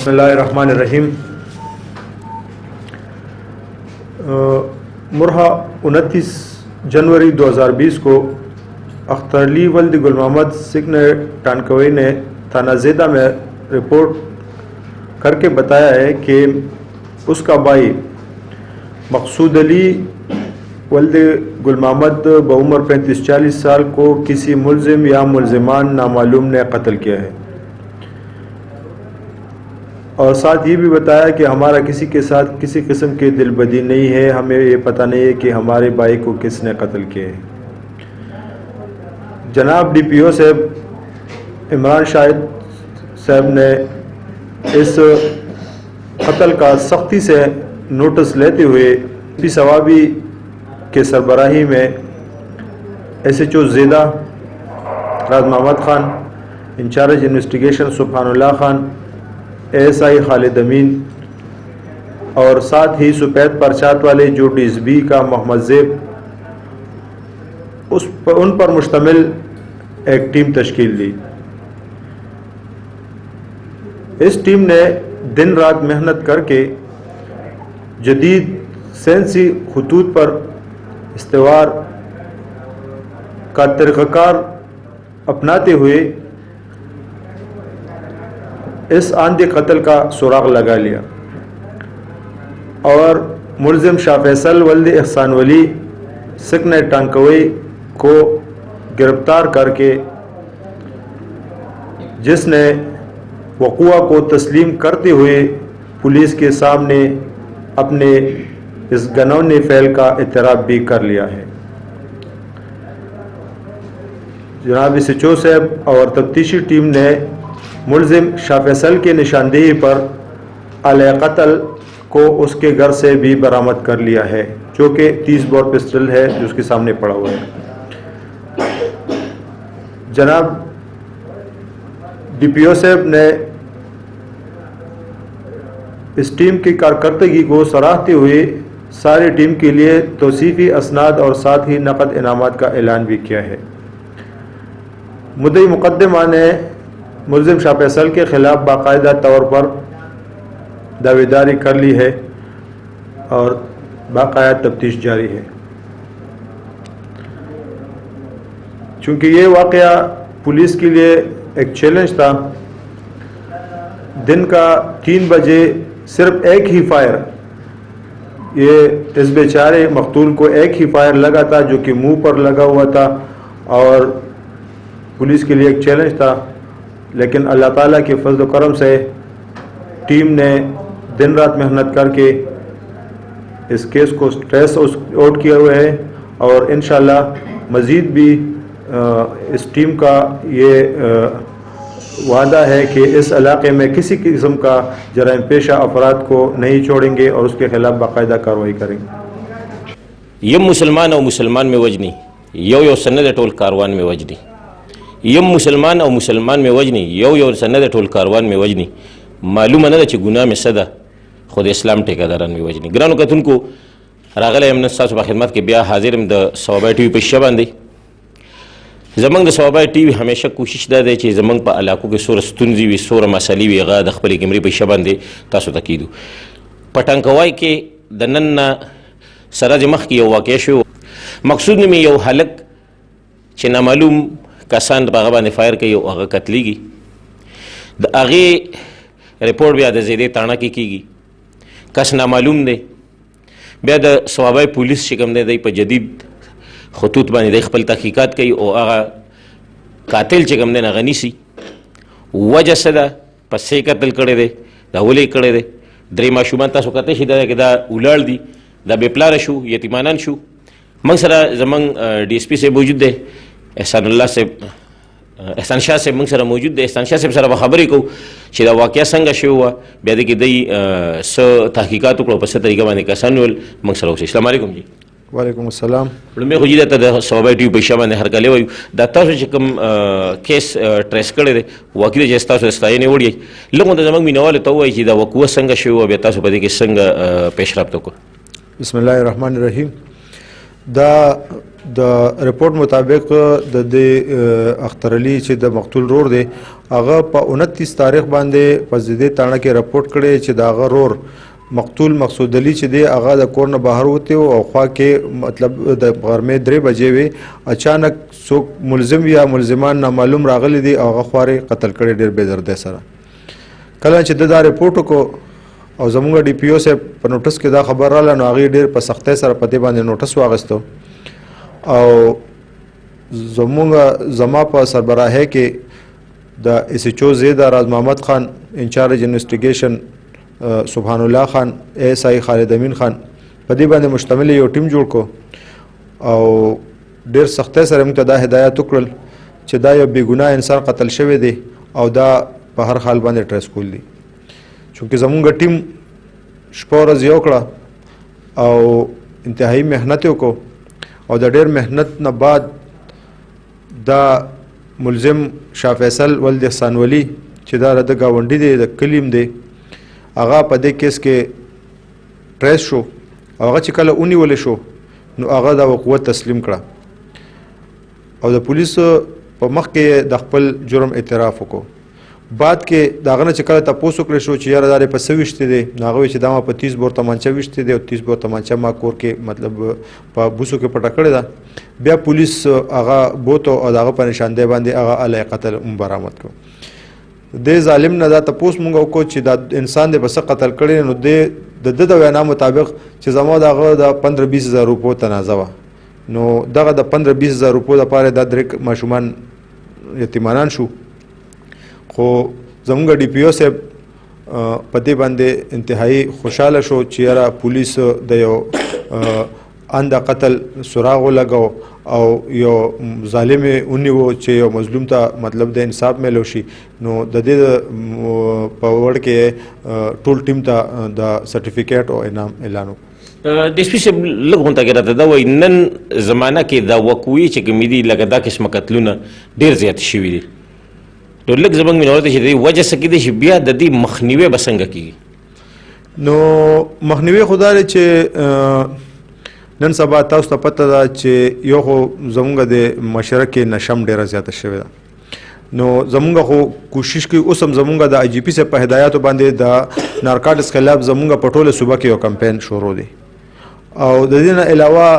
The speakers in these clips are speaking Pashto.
بسم اللہ الرحمن الرحیم۔ مرحا 29 جنوری 2020 کو اختر علی ولد گل محمد سکن ٹانکوئی نے تھانہ زیدہ میں رپورٹ کر کے بتایا ہے کہ اس کا بھائی مقصود علی ولد گل محمد بعمر 35-40 سال کو کسی ملزم یا ملزمان نامعلوم نے قتل کیا ہے، اور ساتھ یہ بھی بتایا کہ ہمارا کسی کے ساتھ کسی قسم کی دل بدی نہیں ہے، ہمیں یہ پتہ نہیں ہے کہ ہمارے بھائی کو کس نے قتل کیا ہے۔ جناب ڈی پی او صاحب عمران شاہد صاحب نے اس قتل کا سختی سے نوٹس لیتے ہوئے پی ثوابی کے سربراہی میں ایس ایچ او زیدہ راز محمد خان، انچارج انویسٹیگیشن سبحان اللہ خان، اے ایس آئی خالد امین اور ساتھ ہی سپید پرچات والے جو ڈی ایس بی کا محمد زیب، ان پر مشتمل ایک ٹیم تشکیل دی۔ اس ٹیم نے دن رات محنت کر کے جدید سائنسی خطوط پر استوار کا طریقہ کار اپناتے ہوئے اس آندھی قتل کا سراغ لگا لیا اور ملزم شاہ فیصل ولد احسان ولی سکن ٹانکوئی کو گرفتار کر کے، جس نے وقوع کو تسلیم کرتے ہوئے پولیس کے سامنے اپنے اس گھناؤنے فعل کا اعتراف بھی کر لیا ہے۔ جناب ایس ایچ او صاحب اور تفتیشی ٹیم نے ملزم شاہ فیصل کے نشاندہی پر آلہ قتل کو اس کے گھر سے بھی برآمد کر لیا ہے، جو کہ 30 بور پسٹل ہے جو اس کے سامنے پڑا ہوا ہے۔ جناب ڈی پی او صاحب نے اس ٹیم کی کارکردگی کو سراہتے ہوئے ساری ٹیم کے لیے توصیفی اسناد اور ساتھ ہی نقد انعامات کا اعلان بھی کیا ہے۔ مدعی مقدمہ نے ملزم شاہ فیصل کے خلاف باقاعدہ طور پر دعویداری کر لی ہے اور باقاعدہ تفتیش جاری ہے۔ چونکہ یہ واقعہ پولیس کے لیے ایک چیلنج تھا، دن کا 3 بجے صرف ایک ہی فائر، یہ اس بیچارے مقتول کو ایک ہی فائر لگا تھا جو کہ منہ پر لگا ہوا تھا، اور پولیس کے لیے ایک چیلنج تھا، لیکن اللہ تعالیٰ کے فضل و کرم سے ٹیم نے دن رات محنت کر کے اس کیس کو ٹریس آؤٹ کیا ہوا ہے، اور انشاءاللہ مزید بھی اس ٹیم کا یہ وعدہ ہے کہ اس علاقے میں کسی قسم کا جرائم پیشہ افراد کو نہیں چھوڑیں گے اور اس کے خلاف باقاعدہ کارروائی کریں گے۔ یم مسلمان او مسلمان میں وجنی یو سند ټول کاروان میں وجنی، یم مسلمان او مسلمان میں وجنی یو سند ټول کاروان میں وجنی، معلومه نه ده چې ګناه مې څه ده، خو د اسلام ټیکاداران مې وجني۔ ګرانو کتونکو، راغلی یم نن ستاسو په خدمت کې بیا حاضر یم د ثوابای ټي وي په شیشه باندې۔ زمونږ د ثوابای ټي وي همیشه کوشش دا دی چې زمونږ په علاقو کې څومره ستونزې وي، څومره مسلې وي، هغه د خپلې کیمرې په شیشه باندې تاسو ته کیدو۔ په ټانکوای کې د نن نه سره د مخکې یو واقع شو، مقصود نومې یو هلک چې نامعلوم کسان په هغه باندې فایر کوي او هغه قتلیږي، د هغې رپورټ بیا د زیدې تاڼه کې کیږي، کس نامعلوم دی، بیا د ثوابای پولیس چې کوم دی دی په جدید خطوط باندې دی خپل تحقیقات کوي او هغه قاتل چې کوم دی هغه نیسي، وجه څه ده، پس یې قتل کړی دی، دا ولې یې کړی دی، 3 ماشومان تاسو کتلی شي دا دا ولاړ دي، دا بې پلاره شو، یتیمانان شو۔ موږ سره زموږ ډي ایس پي صاحب موجود دی، احسان الله صاحب، احسان شاه صاحب موږ سره موجود دی، احسان شاه صاحب سره به خبرې کوو چې دا واقعه څنګه شوې وه، بیا د کې دی څه تحقیقات وکړو، په څه طریقه باندې کسان ول، موږ سره اوسئ۔ السلام علیکم جی۔ وعلیکم السلام۔ لومړی خو جي دا ته د ثوابای ټي وي په شیشه باندې هرکلی وایو، دا تاسو چې کوم کیس ټریس کړی دی واقعي دی چې ستاسو د ستاینې وړ یې، لږ غونډه زموږ مینوالو ته ووایي چې دا وقوعه څنګه شوې وه، بیا تاسو په دې کې څنګه پیش رفت وکړو؟ بسم اللہ الرحمن الرحیم۔ دا د رپورټ مطابق د دې اختر علي چې د مقتول رور دی هغه په 29 تاریخ باندې په زیدې تاڼه کې رپورټ کړی چې د هغه رور مقتول مقصود علي چې دی هغه د کور نه بهر وتی او خوا کې مطلب د غرمې 3 بجې وي اچانک څوک ملزم یا ملزمان نامعلوم راغلي دي او هغه خوارې قتل کړي ډېر بې دردۍ سره. کله چې دا رپورټ وکړو او زموږ ډي پی او صاحب په نوټس کې دا خبر رااله نو هغې ډېر په سختۍ سره په دې باندې نوټس واخیستو او زما په سربراهۍ کې د ایس ایچ او زیدا راز محمد خان انچارج انویسټیګیشن سبحان الله خان ایس آی خالد امین خان په دې باندې مشتمل یو ټیم جوړ کو او ډېر سختۍ سره موږ ته دا هدایت وکړل چې دا یو بېګناه انسان قتل شوی دی او دا په هر حال باندې ټریس کول دي. چونکې زمونږ ټیم شپه ورځ یو کړه او انتهایی محنت یې وکړو او د ډېر محنت نه بعد دا ملزم شاه فیصل ولد احسان ولی چې دا د ګاونډي دی د کلیم دی هغه په دې کیس کې ټریس شو او هغه چې کله ونیول شو نو هغه د قوت تسلیم کړه او د پولیسو په مخ کې د خپل جرم اعتراف وکړو. بعد کې د هغه نه چې کله تپوس وکړی شو چې یاره دا په څه ویشتې دی نو هغه وایي چې دا ما په 30 بور تمانچه ویشتې دی او 30 بور تمانچه ما کور کې مطلب په بوسو کې پټه کړې ده. بیا پولیس هغه بوتو او د هغه په نشاندهی باندې هغه علی قتل برآمد کړو. د ظالم نه دا تپوس مونږ وکړو چې دا انسان دی بس قتل کړی نو د وینا مطابق چې زما دغه د 15-20 هزار روپو تنازع وه نو دغه د 15-20 هزار روپو دپاره دا 3 ماشومان یتیمانان شو. خو زمونږ ډي پی او صاحب په دې باندې انتهایی خوشحاله شو چې یاره پولیس د یو انده قتل سراغ ولګاو او یو ظالم یې ونیو چې یو مظلوم ته مطلب د انصاف میلو شي نو د دې په وړ کې ټول ټیم ته د سرټیفیکیټ او انعام اعلان وکړو. د سپیس لږ غونډه کې راته دا وایي نن زمانه کې دا وقوعي چې کومې دي لکه دا قسمه قتلونه ډېر زیات شوي دي نو لږ زموږ مینه ورته چې د دې وجه څه کېدای شي بیا د دې مخنیوی به څنګه کېږي؟ نو مخنیوی خو دا دی چې نن سبا تاسو ته پته ده چې یو خو زموږ د معاشره کې نشم ډېره زیاته شوې ده نو زموږ خو کوشش کوي اوس هم زموږ د آی جي پي صاحب په هدایاتو باندې د نارکاټکس خلاف زموږ په ټوله صوبه کې یو کمپین شروع دی او د دې نه علاوه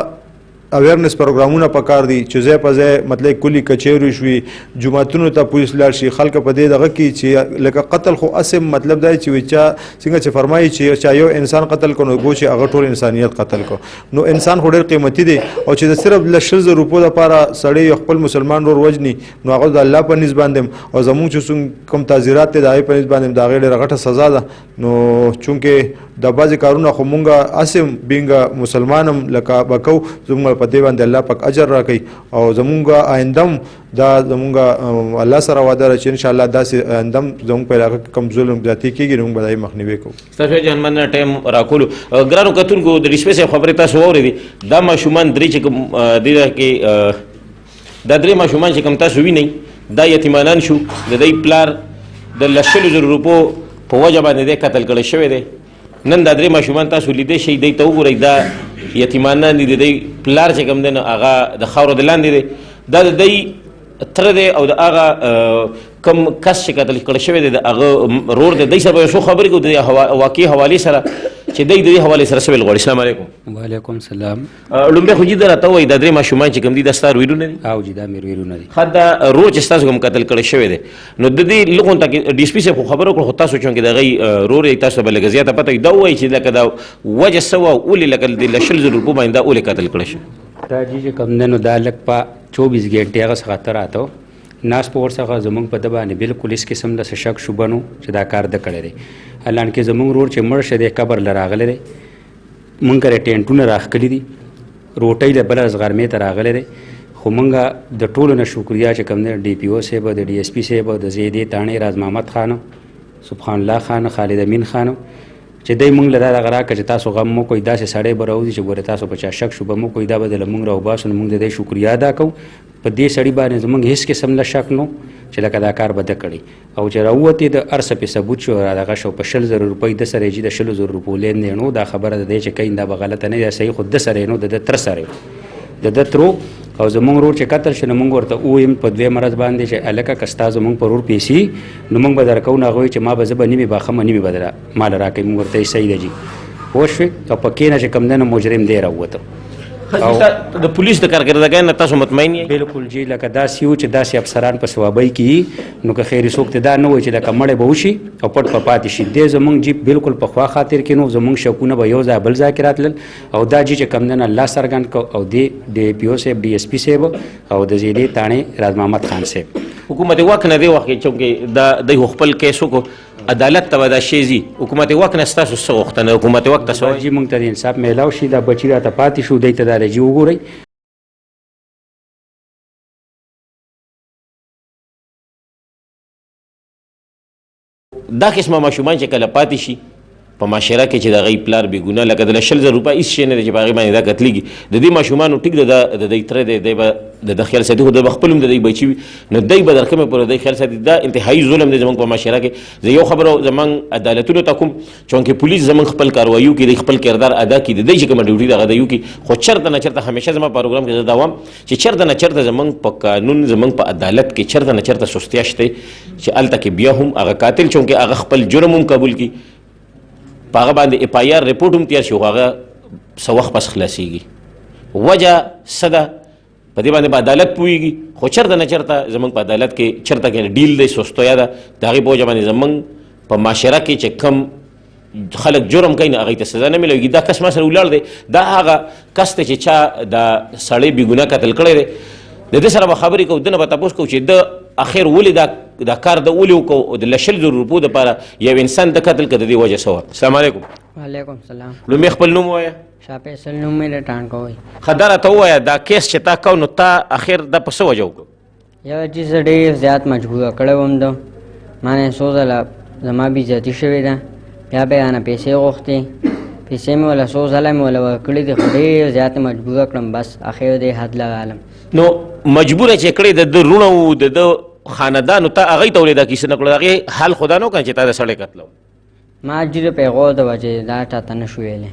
اویرنس پروګرامونه پکار دي چې ځای په ځای مطلب کلی کچېرې شوي جوماتونو ته پولیس لاړ شي خلک په دې دغه کې چې لکه قتل خو اسم مطلب دا چې چا څنګه چې فرمایي چې چا یو انسان قتل کو نو ګو چې هغه ټول انسانیت قتل کو نو انسان خو ډېر قیمتي دی او چې صرف ل 100 روپو لپاره سړی خپل مسلمان ور وجني نو هغه د الله په نسبت باندې او زموږ چې کوم تعزیرات ته د هغې په نسبت باندې د هغې ډېره غټه سزا ده نو چونکې د بعضې کارونه خو مونږ اسم بینګه مسلمان هم لکه به کوو زموږ په دې باندې الله پاک اجر راکوي او زموږ آیندم دا زموږ الله سره وعده ده چې انشاءالله داسې آیندم زموږ په علاقه کې کم ظلم زیاتې کېږي نو موږ به د هغې مخنیوی کوو. ستاسو جان مننه ټایم راکولو. ګرانو کتونکو د ډي سپي صاحب خبرې تاسو واورېدې دا ماشومان درې چې کوم دې کې دا 3 ماشومان چې کوم تاسو وینئ دا یتیمانان شو د دوی پلار د 100,000 روپو په وجه باندې دی قتل کړی شوی دی. نن دا 3 ماشومان تاسو لیدی شئ دی ته وګورئ دا یتیمانان دي د دوی پلار چې کوم دی نو هغه د خاورو د لاندې دی دا د دوی تره دی او د هغه کوم کس چې قتل کړی شوی دی د هغه رور دی دوی سره به یو څو خبرې کوو د واقعي حوالې سره چې دوی د دې حوالې سره څه ویل غواړي. السلام علیکم. وعلیکم السلام. لومبۍ خو جي دا راته ووایي دا 3 ماشومان چې کوم دي دا ستا ویرونه دي؟ او جي دا مې ویرونه دي. ښه دا رور چې ستاسو کوم قتل کړی شوی دی نو د دې لږ غونډه کې ډي سپي صاحب خو خبره وکړه خو تاسو چونکې د هغې رور یې تاسو ته به لږه زیاته پته وي دا ووایي چې لکه دا وجه څه وه ولې لکه د 100,000 روپو باندې دا ولې قتل کړی شو؟ دا جي چې کوم دی نو دا لږ په 24 ګنټې هغه څخه ته راته ناس په ورڅخه زموږ په ده باندې بالکل هېڅ قسم داسې شک شوبه نو چې دا کار ده کړی دی. حالانکې زموږ رور چې مړ شه دی قبر له راغلی دی مونږ کره ټینټونه راښکلي دي روټۍ له بله ورځ غرمې ته راغلی دی خو مونږ د ټولو نه شکریا چې کوم دی ډي پي او صاحب د ډي ایس پي صاحب د زیدې تاڼې راز محمد خان سبحان الله خان خالد امین خان چې دی مونږ له دا دغه راکړه چې تاسو غم مو کوئ داسې سړی به راوځي چې ګوره تاسو په چا شک شوبه مو کوئ دا به د له مونږ راوباسو نو مونږ د دې شکریا ادا کوو. په دې سړي باندې زموږ هېڅ قسم له شک نو چې لکه دا کار به ده کړی او چې راووتې د هر څه پې ثبوت شو دغه شو په 100,000 روپۍ ده سره یې جي د 100,000 روپو لین دی نو دا خبره د دی چې کوي دا به غلطه نه ده صحیح خو ده سره یې نو د ده تره سره د ده ترو او زمونږ ورور چې قتل شو نو موږ ورته وویم په دوی مرض باندې چې هلکه که ستا زمونږ په ورور پیسې نو موږ به درکوو نو هغه وایي چې ما به زه به نیمې باخمه نیمې به مال راکوي موږ ورته صحیح ده جي پوه شوې او په کې نه چې کوم دی نو مجرم دی راووته د پولیس د کارکردګۍ نه تاسو مطمئن یې؟ بالکل جی لکه داسې وو چې داسې افسران په ثوابۍ کې نو که خیر څوک ته دا نه وایي چې لکه مړی به وشي او پټ په پاتې شي دی زمونږ جی بالکل په خوا خاطر کې نو زمونږ شکونه به یو ځای بل ځای کې راتلل او دا جی چې کوم دی نه الله څرګند کړ او د پی او صاحب ډي اس پي صاحب او د ضلعې تاڼې راز محمد خان صاحب حکومت واک نه دی وخت کې چونکې د خپل کیسو کو عدالت ته به دا شی ځي حکومت واک نه ستاسو څه غوښتنه حکومت واک ته څه جی موږ ته د انصاف میلاو شي دا بچي راته پاتې شو دی ته دا رجي وګورئ دا قسمه ماشومان چې کله پاتې شي په معاشره کې چې د هغوی پلار بې ګناه لکه د 100,000 روپۍ هېڅ شی نه دی چې په هغې باندې دا قتلېږي د دې ماشومانو ټیک د دوی تره دی دی به د ده خیال ساتي خو د به خپل هم د دوی بچي وي نو دی به تر کومې پورې دوی خیال ساتي دا انتهایي ظلم دی زموږ په معاشره کې زه یو خبره زموږ عدالتونو ته کوم چونکې پولیس زموږ خپل کاروایو کې دی خپل کردار ادا کړي د دوی چې کومه ډیوټي دغه دی وکړي خو چېرته نه چېرته همیشه زما پروګرام کې زه دا وایم چې چېرته نه چېرته زموږ په قانون زموږ په عدالت کې چېرته نه چېرته سستیا شته چې هلته کې بیا هم هغه قاتل چونکې هغه خپل جرم هم قبول کړي په هغه باندې اف آی آر رپورټ هم تیار شي خو هغه څه وخت پس خلاصېږي وجه څه ده په دې باندې به عدالت پوهېږي خو چېرته نه چېرته زموږ په عدالت کې چېرته کې ډیل دی سستیا ده د هغې په وجه باندې زموږ په معاشره کې چې کم خلک جرم کوي نو هغوی ته سزا نه میلاویږي دا کس ما سره ولاړ دی دا هغه کس دی چې چا دا سړی بې ګناه قتل کړی دی د دې سره به خبرې کوو ده نه به تپوس کوو چې ده اخر ولې دا کار د ولې وکړو د 100,000 روپو دپاره یو انسان د قتل که د دې وجه څه وه السلام علیکم وعلیکم السلام لومې خپل نوم ووایه شاه فیصل نوم مې د ټانکه وایي ښه دا راته ووایه دا کیس چې تا کو نو تا اخر دا په څه وجه وکړو یو چې زه ډېر زیات مجبوره کړی وم ده ما نه څو ځله زما بېعزتي شوې ده بیا به رانه پیسې غوښتې پیسې مې وله څو ځله مې وله ورکړي دي خو ډېر زیات مجبوره کړم بس اخر دې حد لرالم نو مجبوره چې کړې د ده رونه وو د ده خاندانو ته هغوی ته ولې دا کیسه نه کړو د هغې حال خو دا نه وکړه چې تا د سړی قتلو ما جي د پیغور د وجې دا چاته نه شو ویلی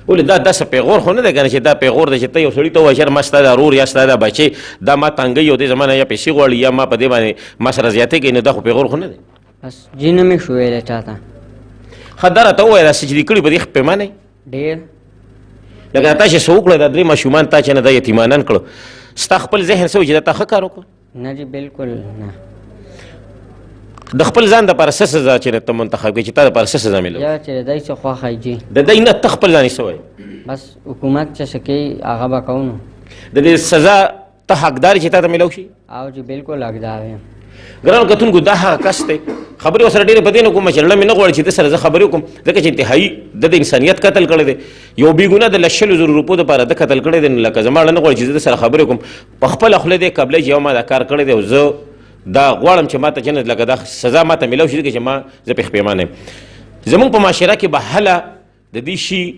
ولې دا داسې پیغور خو نه دی که نه چې دا پیغور دی چې ته یو سړي ته ووایې ما ستا دا رور یا ستا دا بچی دا ما تنګوي او دې زما نه یا پیسې غواړي یا ما په دې باندې ما سره زیاتې کوي نو دا خو پیغور خو نه دی بس جي نه مې شو ویلی چاته ښه دا راته ووایه دا څه چې دې کړي په دې پیمانه ډېر لکه تا چې څه وکړه دا درې ماشومان تا چې نه دا یتیمانان کړو ستا خپل ذهن څه وایي چې دا تا ښه کار وکړو نه جي بالکل نه د خپل ځان دپاره څه سزا چې ته منتخب کړې چې تا دپاره څه سزا میلوي یا چې د دی څه خوښه جي د دی نه ته خپل ځان یې څه وایي بس حکومت چې څه کوي هغه به کوو نو د دې سزا ته حقدار چې تا ته میلاو شي او جي بالکل حقدار یم ګرانو کتونکو دا هغه کس دی خبرې ورسره ډېرې په دې نه کوم چې زړه مې نه غواړي چې ده سره زه خبرې وکړم ځکه چې انتهایي د انسانیت قتل کړی دی یو بېګناه د 100,000 روپو دپاره ده قتل کړی دی نو لکه زما زړه نه غواړي چې زه ده سره خبرې وکړم په خپله خوله دی قبلی چې یو ما دا کار کړی دی او زه دا غواړم چې ما ته جنت لکه دا سزا ما ته میلاو شي ځکه چې ما زه پې پښیمانه یم زموږ په معاشره کې به هله د دې شي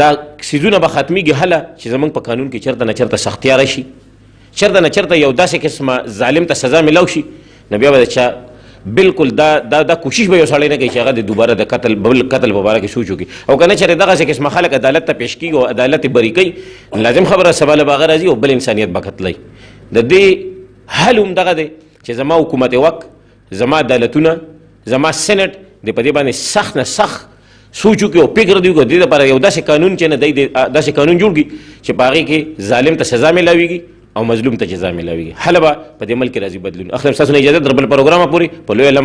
دا څیزونه به ختمیږي هله چې زموږ په قانون کې چېرته نه چېرته سختیا راشي چېرته نه چېرته یو داسې قسمه ظالم ته سزا میلاو شي نو بیا به د چا بالکل دا کوشش به یو سړی نه کوي چې هغه د دوباره د بل قتل په باره کې سوچ وکړي او که نه چېرې دغسې قسمه خلک عدالت ته پیش کېږي او عدالت یې بری کوي لازم خبره سبا له به هغه راځي او بل انسانیت به قتلی د دې حل هم دغه دی چې زما حکومت وک زما عدالتونه زما سینټ د په دې باندې سخت نه سخت سوچ وکړي او فکر دې وکړي د دې لپاره یو داسې قانون چې نه دی داسې قانون جوړ کړي چې په هغې کې ظالم ته سزا میلاویږي او مظلوم ته جزا میلاویږي حل به په دې ملک کې راځي بدلون اخلم ستاسو نه اجازه در بل پروګرامه پورې په لوی الله